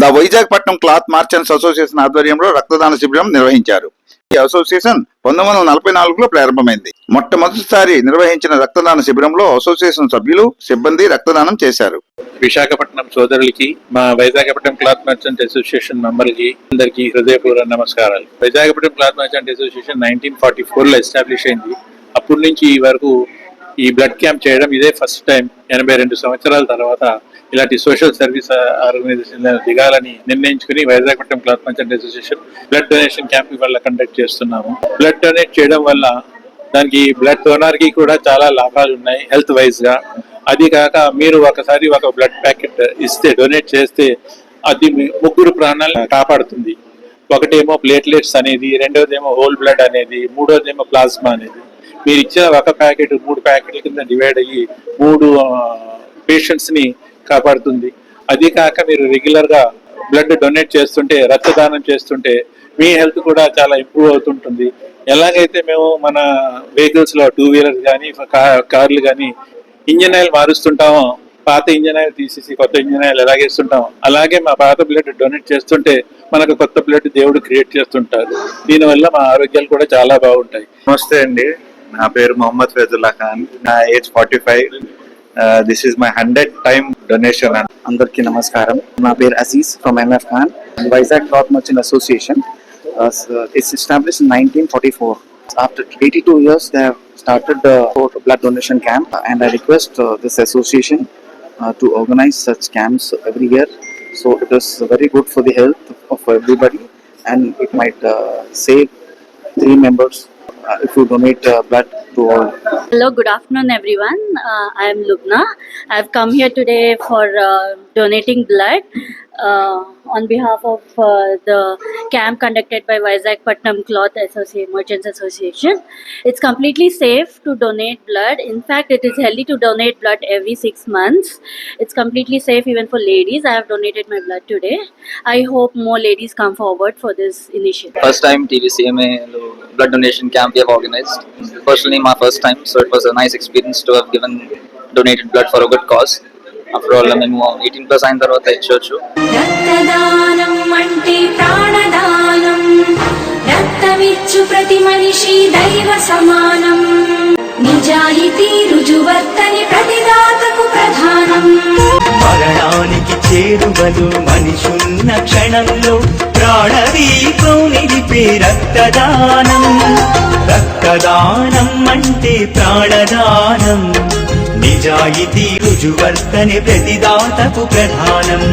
The వైజాగపట్నం cloth మార్చెంట్స్ association ఆధ్వర్యంలో రక్తదాన శిబిరం నిర్వహించారు. ఈ అసోసియేషన్ 1944లో ప్రారంభమైంది. మొట్టమొదటిసారి నిర్వహించిన రక్తదాన శిబిరంలో అసోసియేషన్ సభ్యులు, సిబ్బంది రక్తదానం చేశారు. విశాఖపట్నం సోదరులకి, మా వైజాగపట్నం క్లాత్ మర్చెంట్ అసోసియేషన్ మెంబర్లకి అందరికీ హృదయపూర్వక నమస్కారాలు. వైజాగపట్నం క్లాత్ మర్చెంట్ అసోసియేషన్ 1944లో ఎస్టాబ్లిష్ అయింది. అప్పటి నుంచి ఈ వరకు ఈ బ్లడ్ క్యాంప్ చేయడం ఇదే ఫస్ట్ టైం. 82 సంవత్సరాల తర్వాత ఇలాంటి సోషల్ సర్వీస్ ఆర్గనైజేషన్ దిగాలని నిర్ణయించుకుని Vizagapatnam cloth merchant association blood donation camp వల్ల కండక్ట్ చేస్తున్నాము. బ్లడ్ డొనేట్ చేయడం వల్ల దానికి బ్లడ్ డోనర్ కి కూడా చాలా లాభాలు ఉన్నాయి హెల్త్ వైజ్ గా. అది కాక మీరు ఒకసారి ఒక బ్లడ్ ప్యాకెట్ ఇస్తే, డొనేట్ చేస్తే అది 3 ప్రాణాలను కాపాడుతుంది. ఒకటేమో ప్లేట్లెట్స్ అనేది, రెండోదేమో హోల్ బ్లడ్ అనేది, మూడోదేమో ప్లాస్మా అనేది. మీరు ఇచ్చిన ఒక ప్యాకెట్ 3 ప్యాకెట్ల కింద డివైడ్ అయ్యి 3 పేషెంట్స్ ని కాపాడుతుంది. అది కాక మీరు రెగ్యులర్ గా బ్లడ్ డొనేట్ చేస్తుంటే, రక్తదానం చేస్తుంటే మీ హెల్త్ కూడా చాలా ఇంప్రూవ్ అవుతుంటుంది. ఎలాగైతే మేము మన వెహికల్స్ లో 2 వీలర్స్ కానీ, కార్లు కానీ ఇంజన్ ఆయిల్ మారుస్తుంటామో, పాత ఇంజన్ ఆయిల్ తీసేసి కొత్త ఇంజన్ ఆయిల్ ఎలాగేస్తుంటాం, అలాగే మా పాత బ్లడ్ డొనేట్ చేస్తుంటే మనకు కొత్త బ్లడ్ దేవుడు క్రియేట్ చేస్తుంటారు. దీనివల్ల మా ఆరోగ్యాలు కూడా చాలా బాగుంటాయి. నమస్తే అండి, నా పేరు మొహమ్మద్ ఫైజుల్లా ఖాన్. నా age 45. This is my 100th time donation. అందరికీ నమస్కారం. నా పేరు Aziz from MF Khan. Vizag cloth merchant association is established in 1944. After 82 years, they have started the blood donation camp, and I request this association to organize such camps every year. So it is very good for the health of everybody, and it might save 3 members if you donate blood to all. Hello, good afternoon everyone. I am Lubna. I have come here today for donating blood on behalf of the camp conducted by Visakhapatnam Cloth Merchants Association. It's completely safe to donate blood. In fact, it is healthy to donate blood every 6 months. It's completely safe even for ladies. I have donated my blood today. I hope more ladies come forward for this initiative. First time TVCMA blood donation camp we have organized. Personally, my first time, so it was a nice experience to have donated blood for a good cause. After all, మేము 18+ అయిన తర్వాత ఇచ్చొచ్చు. రక్తదానం అంటే ప్రాణదానం, రక్తమిచ్చు ప్రతి మనిషి దైవ సమానం, నిజాయితీ రుజువర్తని ప్రతిదాతకు ప్రధానం. మరణానికి చేరువలు మనిషున్న క్షణంలో ప్రాణదీపం నిలిపే రక్తదానం. రక్తదానం అంటే ప్రాణదానం, నిజాయితీ రుజువర్తని ప్రతిదాతకు ప్రధానం.